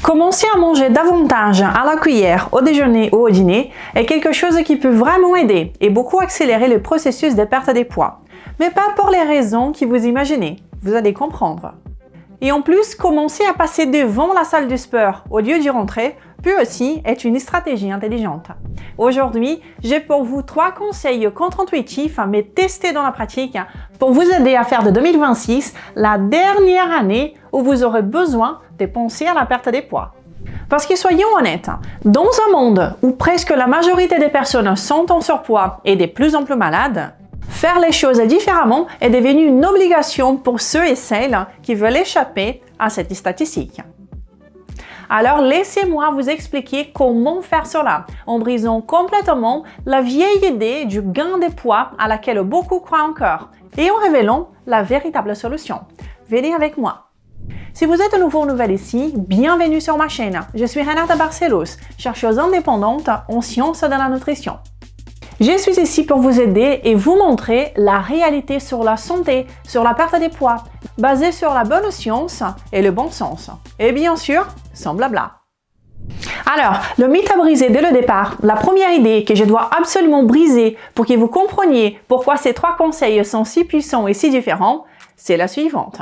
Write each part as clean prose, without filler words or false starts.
Commencer à manger davantage à la cuillère, au déjeuner ou au dîner est quelque chose qui peut vraiment aider et beaucoup accélérer le processus de perte des poids. Mais pas pour les raisons que vous imaginez, vous allez comprendre. Et en plus, commencer à passer devant la salle du sport au lieu d'y rentrer peut aussi être une stratégie intelligente. Aujourd'hui, j'ai pour vous 3 conseils contre-intuitifs mais testés dans la pratique pour vous aider à faire de 2026 la dernière année où vous aurez besoin de penser à la perte des poids. Parce que soyons honnêtes, dans un monde où presque la majorité des personnes sont en surpoids et de plus en plus malades, faire les choses différemment est devenu une obligation pour ceux et celles qui veulent échapper à cette statistique. Alors laissez-moi vous expliquer comment faire cela en brisant complètement la vieille idée du gain de poids à laquelle beaucoup croient encore et en révélant la véritable solution. Venez avec moi. Si vous êtes nouveau ou nouvelle ici, bienvenue sur ma chaîne. Je suis Renata Barcelos, chercheuse indépendante en sciences de la nutrition. Je suis ici pour vous aider et vous montrer la réalité sur la santé, sur la perte des poids, basée sur la bonne science et le bon sens. Et bien sûr, sans blabla. Alors, le mythe à briser dès le départ, la première idée que je dois absolument briser pour que vous compreniez pourquoi ces 3 conseils sont si puissants et si différents, c'est la suivante.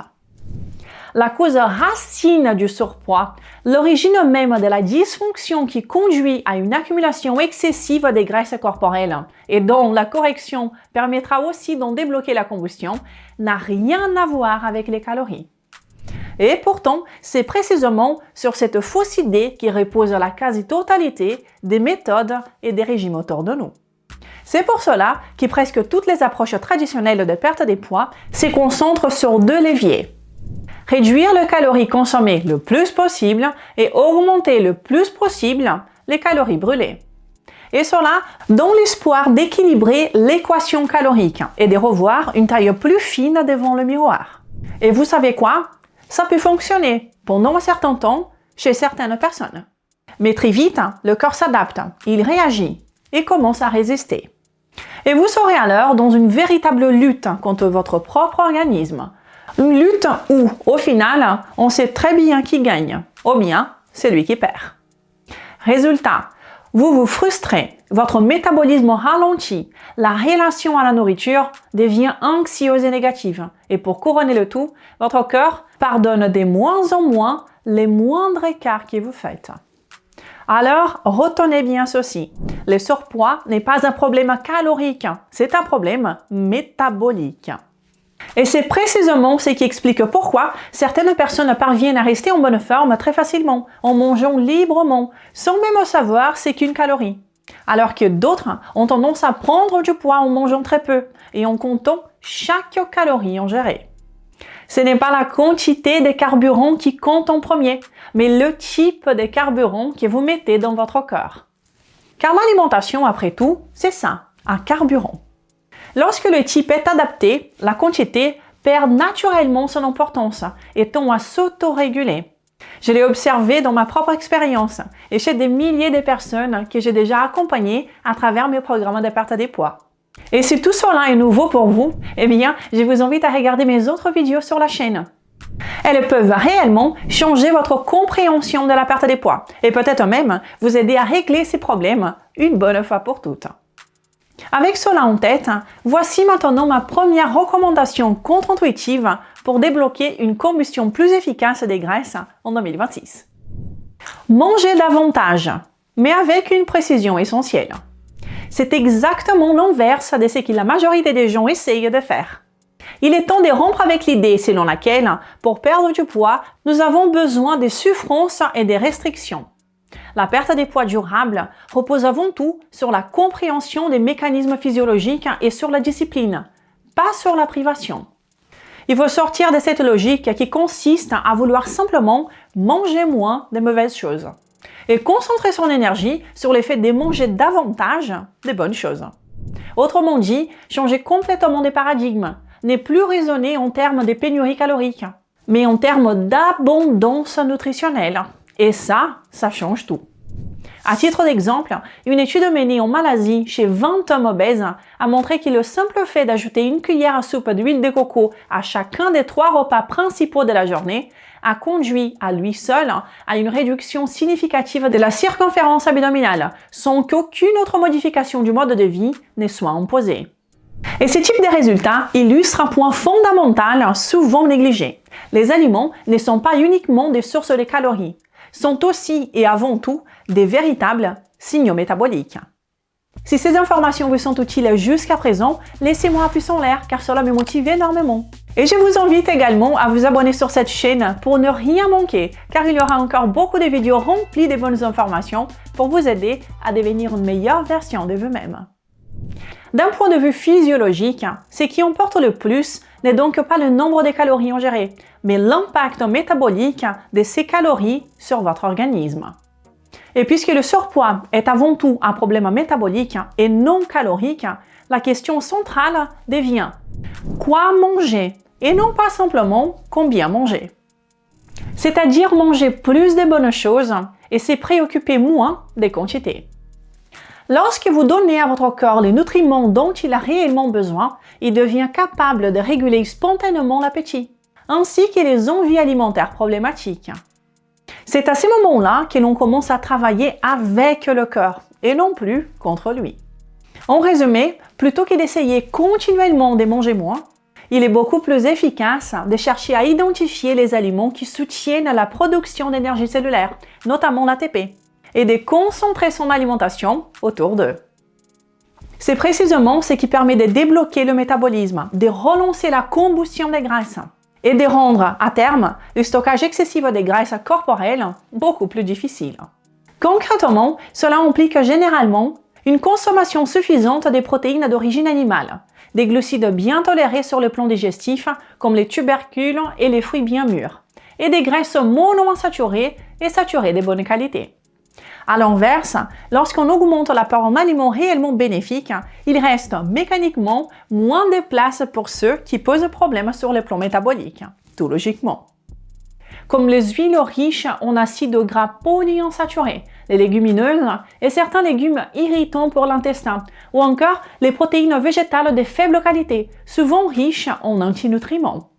La cause racine du surpoids, l'origine même de la dysfonction qui conduit à une accumulation excessive des graisses corporelles et dont la correction permettra aussi d'en débloquer la combustion, n'a rien à voir avec les calories. Et pourtant, c'est précisément sur cette fausse idée qui repose la quasi-totalité des méthodes et des régimes autour de nous. C'est pour cela que presque toutes les approches traditionnelles de perte des poids se concentrent sur 2 leviers. Réduire les calories consommées le plus possible et augmenter le plus possible les calories brûlées. Et cela dans l'espoir d'équilibrer l'équation calorique et de revoir une taille plus fine devant le miroir. Et vous savez quoi? Ça peut fonctionner pendant un certain temps chez certaines personnes. Mais très vite, le corps s'adapte, il réagit et commence à résister. Et vous serez alors dans une véritable lutte contre votre propre organisme. Une lutte où, au final, on sait très bien qui gagne, ou bien c'est lui qui perd. Résultat, vous vous frustrez, votre métabolisme ralentit, la relation à la nourriture devient anxieuse et négative. Et pour couronner le tout, votre corps pardonne de moins en moins les moindres écarts que vous faites. Alors, retenez bien ceci. Le surpoids n'est pas un problème calorique, c'est un problème métabolique. Et c'est précisément ce qui explique pourquoi certaines personnes parviennent à rester en bonne forme très facilement, en mangeant librement, sans même savoir c'est qu'une calorie. Alors que d'autres ont tendance à prendre du poids en mangeant très peu et en comptant chaque calorie ingérée. Ce n'est pas la quantité de carburant qui compte en premier, mais le type de carburant que vous mettez dans votre corps. Car l'alimentation, après tout, c'est ça, un carburant. Lorsque le type est adapté, la quantité perd naturellement son importance et tend à s'autoréguler. Je l'ai observé dans ma propre expérience et chez des milliers de personnes que j'ai déjà accompagnées à travers mes programmes de perte des poids. Et si tout cela est nouveau pour vous, eh bien, je vous invite à regarder mes autres vidéos sur la chaîne. Elles peuvent réellement changer votre compréhension de la perte des poids et peut-être même vous aider à régler ces problèmes une bonne fois pour toutes. Avec cela en tête, voici maintenant ma première recommandation contre-intuitive pour débloquer une combustion plus efficace des graisses en 2026. Mangez davantage, mais avec une précision essentielle. C'est exactement l'inverse de ce que la majorité des gens essayent de faire. Il est temps de rompre avec l'idée selon laquelle, pour perdre du poids, nous avons besoin de souffrances et de restrictions. La perte des poids durable repose avant tout sur la compréhension des mécanismes physiologiques et sur la discipline, pas sur la privation. Il faut sortir de cette logique qui consiste à vouloir simplement manger moins de mauvaises choses et concentrer son énergie sur l'effet de manger davantage de bonnes choses. Autrement dit, changer complètement de paradigme, n'est plus raisonner en termes de pénurie calorique, mais en termes d'abondance nutritionnelle. Et ça change tout. À titre d'exemple, une étude menée en Malaisie chez 20 hommes obèses a montré que le simple fait d'ajouter une cuillère à soupe d'huile de coco à chacun des 3 repas principaux de la journée a conduit à lui seul à une réduction significative de la circonférence abdominale, sans qu'aucune autre modification du mode de vie ne soit imposée. Et ce type de résultat illustre un point fondamental souvent négligé. Les aliments ne sont pas uniquement des sources de calories, sont aussi et avant tout des véritables signaux métaboliques. Si ces informations vous sont utiles jusqu'à présent, laissez-moi un pouce en l'air car cela me motive énormément. Et je vous invite également à vous abonner sur cette chaîne pour ne rien manquer car il y aura encore beaucoup de vidéos remplies de bonnes informations pour vous aider à devenir une meilleure version de vous-même. D'un point de vue physiologique, ce qui importe le plus n'est donc pas le nombre de calories ingérées, mais l'impact métabolique de ces calories sur votre organisme. Et puisque le surpoids est avant tout un problème métabolique et non calorique, la question centrale devient quoi manger et non pas simplement combien manger. C'est-à-dire manger plus de bonnes choses et se préoccuper moins des quantités. Lorsque vous donnez à votre corps les nutriments dont il a réellement besoin, il devient capable de réguler spontanément l'appétit, ainsi que les envies alimentaires problématiques. C'est à ce moment-là que l'on commence à travailler avec le corps et non plus contre lui. En résumé, plutôt que d'essayer continuellement de manger moins, il est beaucoup plus efficace de chercher à identifier les aliments qui soutiennent la production d'énergie cellulaire, notamment l'ATP, et de concentrer son alimentation autour d'eux. C'est précisément ce qui permet de débloquer le métabolisme, de relancer la combustion des graisses et de rendre, à terme, le stockage excessif des graisses corporelles beaucoup plus difficile. Concrètement, cela implique généralement une consommation suffisante des protéines d'origine animale, des glucides bien tolérés sur le plan digestif, comme les tubercules et les fruits bien mûrs, et des graisses monoinsaturées et saturées de bonne qualité. À l'inverse, lorsqu'on augmente l'apport en aliments réellement bénéfiques, il reste mécaniquement moins de place pour ceux qui posent problème sur le plan métabolique, tout logiquement. Comme les huiles riches en acides gras polyinsaturés, les légumineuses et certains légumes irritants pour l'intestin, ou encore les protéines végétales de faible qualité, souvent riches en antinutriments.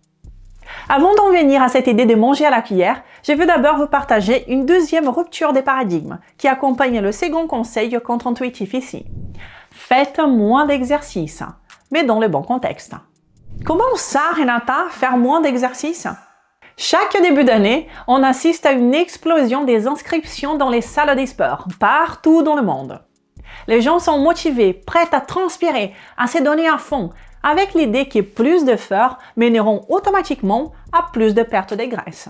Avant d'en venir à cette idée de manger à la cuillère, je veux d'abord vous partager une deuxième rupture des paradigmes qui accompagne le second conseil contre-intuitif ici. Faites moins d'exercice, mais dans le bon contexte. Comment ça, Renata, faire moins d'exercice? Chaque début d'année, on assiste à une explosion des inscriptions dans les salles de sport, partout dans le monde. Les gens sont motivés, prêts à transpirer, à se donner à fond, avec l'idée que plus d'efforts mèneront automatiquement à plus de perte de graisse.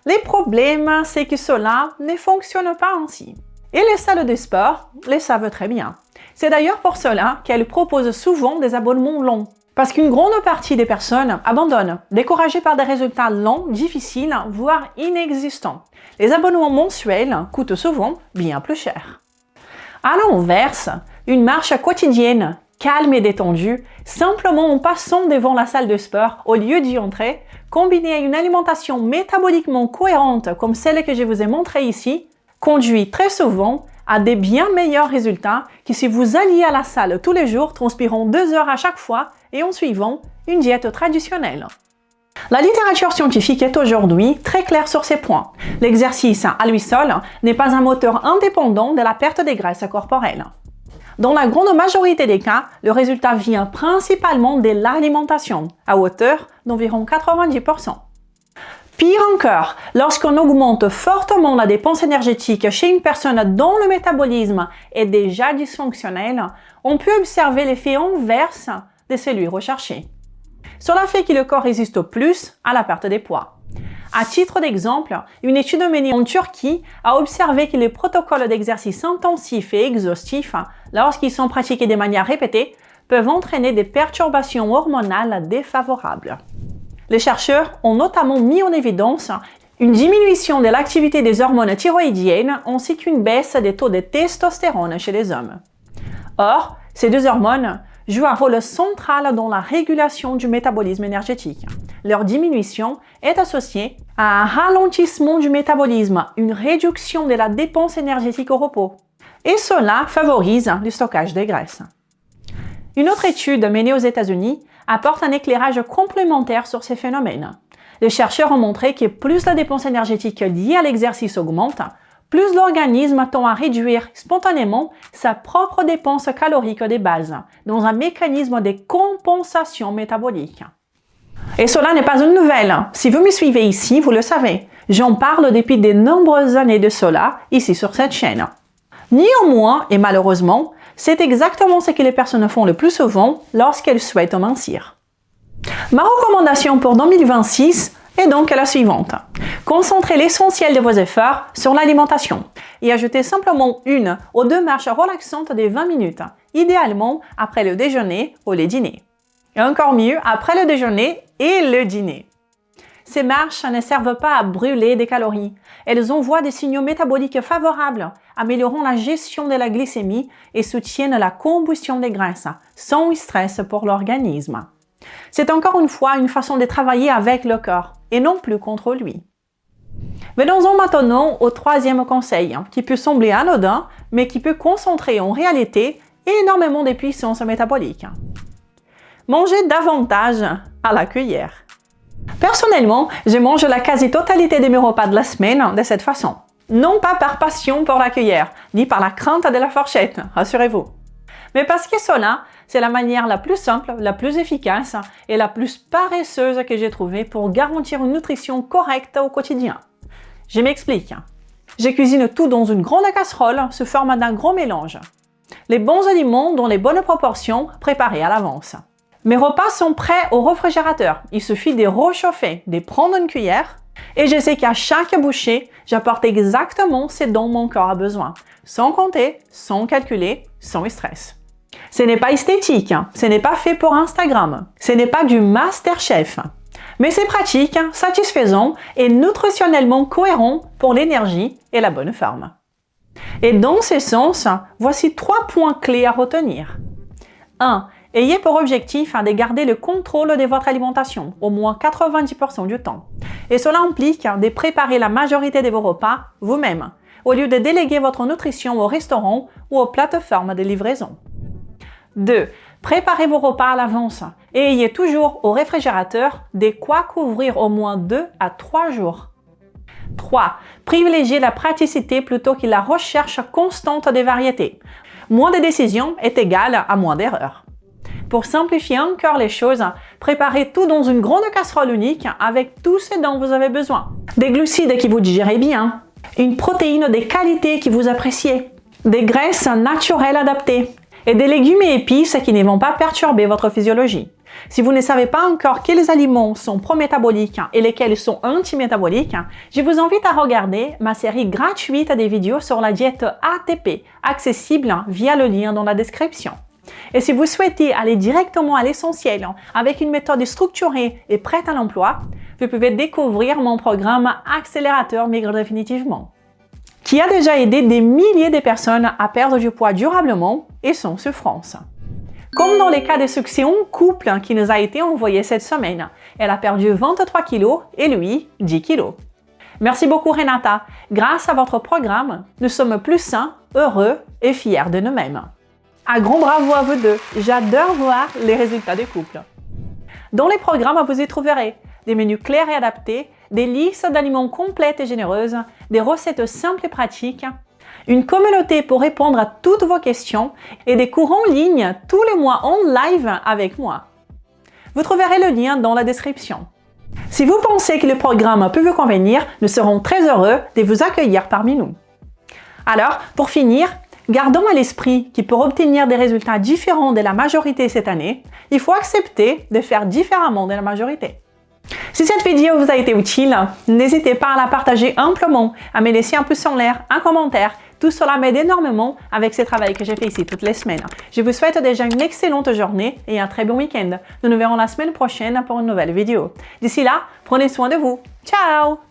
Le problème, c'est que cela ne fonctionne pas ainsi. Et les salles de sport le savent très bien. C'est d'ailleurs pour cela qu'elles proposent souvent des abonnements longs. Parce qu'une grande partie des personnes abandonnent, découragées par des résultats lents, difficiles, voire inexistants. Les abonnements mensuels coûtent souvent bien plus cher. À l'inverse, une marche quotidienne, calme et détendue, simplement en passant devant la salle de sport au lieu d'y entrer, combinée à une alimentation métaboliquement cohérente comme celle que je vous ai montrée ici, conduit très souvent à des bien meilleurs résultats que si vous alliez à la salle tous les jours, transpirant 2 heures à chaque fois et en suivant une diète traditionnelle. La littérature scientifique est aujourd'hui très claire sur ces points. L'exercice à lui seul n'est pas un moteur indépendant de la perte des graisses corporelles. Dans la grande majorité des cas, le résultat vient principalement de l'alimentation, à hauteur d'environ 90%. Pire encore, lorsqu'on augmente fortement la dépense énergétique chez une personne dont le métabolisme est déjà dysfonctionnel, on peut observer l'effet inverse de celui recherché. Cela fait que le corps résiste plus à la perte des poids. À titre d'exemple, une étude menée en Turquie a observé que les protocoles d'exercice intensif et exhaustif, lorsqu'ils sont pratiqués de manière répétée, peuvent entraîner des perturbations hormonales défavorables. Les chercheurs ont notamment mis en évidence une diminution de l'activité des hormones thyroïdiennes ainsi qu'une baisse des taux de testostérone chez les hommes. Or, ces deux hormones jouent un rôle central dans la régulation du métabolisme énergétique. Leur diminution est associée à un ralentissement du métabolisme, une réduction de la dépense énergétique au repos. Et cela favorise le stockage des graisses. Une autre étude menée aux États-Unis apporte un éclairage complémentaire sur ces phénomènes. Les chercheurs ont montré que plus la dépense énergétique liée à l'exercice augmente, plus l'organisme tend à réduire spontanément sa propre dépense calorique de base dans un mécanisme de compensation métabolique. Et cela n'est pas une nouvelle. Si vous me suivez ici, vous le savez. J'en parle depuis de nombreuses années de cela ici sur cette chaîne. Néanmoins, et malheureusement, c'est exactement ce que les personnes font le plus souvent lorsqu'elles souhaitent mincir. Ma recommandation pour 2026 est donc la suivante. Concentrez l'essentiel de vos efforts sur l'alimentation et ajoutez simplement 1 ou 2 marches relaxantes de 20 minutes, idéalement après le déjeuner ou le dîner. Et encore mieux, après le déjeuner et le dîner. Ces marches ne servent pas à brûler des calories. Elles envoient des signaux métaboliques favorables, améliorant la gestion de la glycémie et soutiennent la combustion des graisses, sans stress pour l'organisme. C'est encore une fois une façon de travailler avec le corps et non plus contre lui. Venons-en maintenant au 3e conseil, qui peut sembler anodin, mais qui peut concentrer en réalité énormément de puissance métabolique. Mangez davantage à la cuillère. Personnellement, je mange la quasi-totalité de mes repas de la semaine de cette façon. Non pas par passion pour la cuillère, ni par la crainte de la fourchette, rassurez-vous. Mais parce que cela, c'est la manière la plus simple, la plus efficace et la plus paresseuse que j'ai trouvée pour garantir une nutrition correcte au quotidien. Je m'explique. Je cuisine tout dans une grande casserole sous forme d'un gros mélange. Les bons aliments dans les bonnes proportions préparés à l'avance. Mes repas sont prêts au réfrigérateur. Il suffit de réchauffer, de prendre une cuillère et je sais qu'à chaque bouchée, j'apporte exactement ce dont mon corps a besoin, sans compter, sans calculer, sans stress. Ce n'est pas esthétique, ce n'est pas fait pour Instagram, ce n'est pas du MasterChef. Mais c'est pratique, satisfaisant et nutritionnellement cohérent pour l'énergie et la bonne forme. Et dans ce sens, voici 3 points clés à retenir. 1. Ayez pour objectif de garder le contrôle de votre alimentation, au moins 90% du temps. Et cela implique de préparer la majorité de vos repas vous-même, au lieu de déléguer votre nutrition au restaurant ou aux plateformes de livraison. 2. Préparez vos repas à l'avance et ayez toujours au réfrigérateur de quoi couvrir au moins 2 à 3 jours. 3. Privilégiez la praticité plutôt que la recherche constante des variétés. Moins de décisions est égal à moins d'erreurs. Pour simplifier encore les choses, préparez tout dans une grande casserole unique avec tout ce dont vous avez besoin. Des glucides qui vous digérez bien, une protéine de qualité que vous appréciez, des graisses naturelles adaptées et des légumes et épices qui ne vont pas perturber votre physiologie. Si vous ne savez pas encore quels aliments sont pro-métaboliques et lesquels sont anti-métaboliques, je vous invite à regarder ma série gratuite des vidéos sur la diète ATP, accessible via le lien dans la description. Et si vous souhaitez aller directement à l'essentiel avec une méthode structurée et prête à l'emploi, vous pouvez découvrir mon programme Accélérateur Maigre Définitivement, qui a déjà aidé des milliers de personnes à perdre du poids durablement et sans souffrance. Comme dans les cas de succès en couple qui nous a été envoyé cette semaine, elle a perdu 23 kilos et lui 10 kilos. Merci beaucoup Renata. Grâce à votre programme, nous sommes plus sains, heureux et fiers de nous-mêmes. Un grand bravo à vous deux. J'adore voir les résultats des couples. Dans les programmes, vous y trouverez des menus clairs et adaptés, des listes d'aliments complètes et généreuses, des recettes simples et pratiques, une communauté pour répondre à toutes vos questions et des cours en ligne tous les mois en live avec moi. Vous trouverez le lien dans la description. Si vous pensez que le programme peut vous convenir, nous serons très heureux de vous accueillir parmi nous. Alors, pour finir, gardons à l'esprit que pour obtenir des résultats différents de la majorité cette année, il faut accepter de faire différemment de la majorité. Si cette vidéo vous a été utile, n'hésitez pas à la partager amplement, à me laisser un pouce en l'air, un commentaire. Tout cela m'aide énormément avec ce travail que je fais ici toutes les semaines. Je vous souhaite déjà une excellente journée et un très bon week-end. Nous nous verrons la semaine prochaine pour une nouvelle vidéo. D'ici là, prenez soin de vous. Ciao!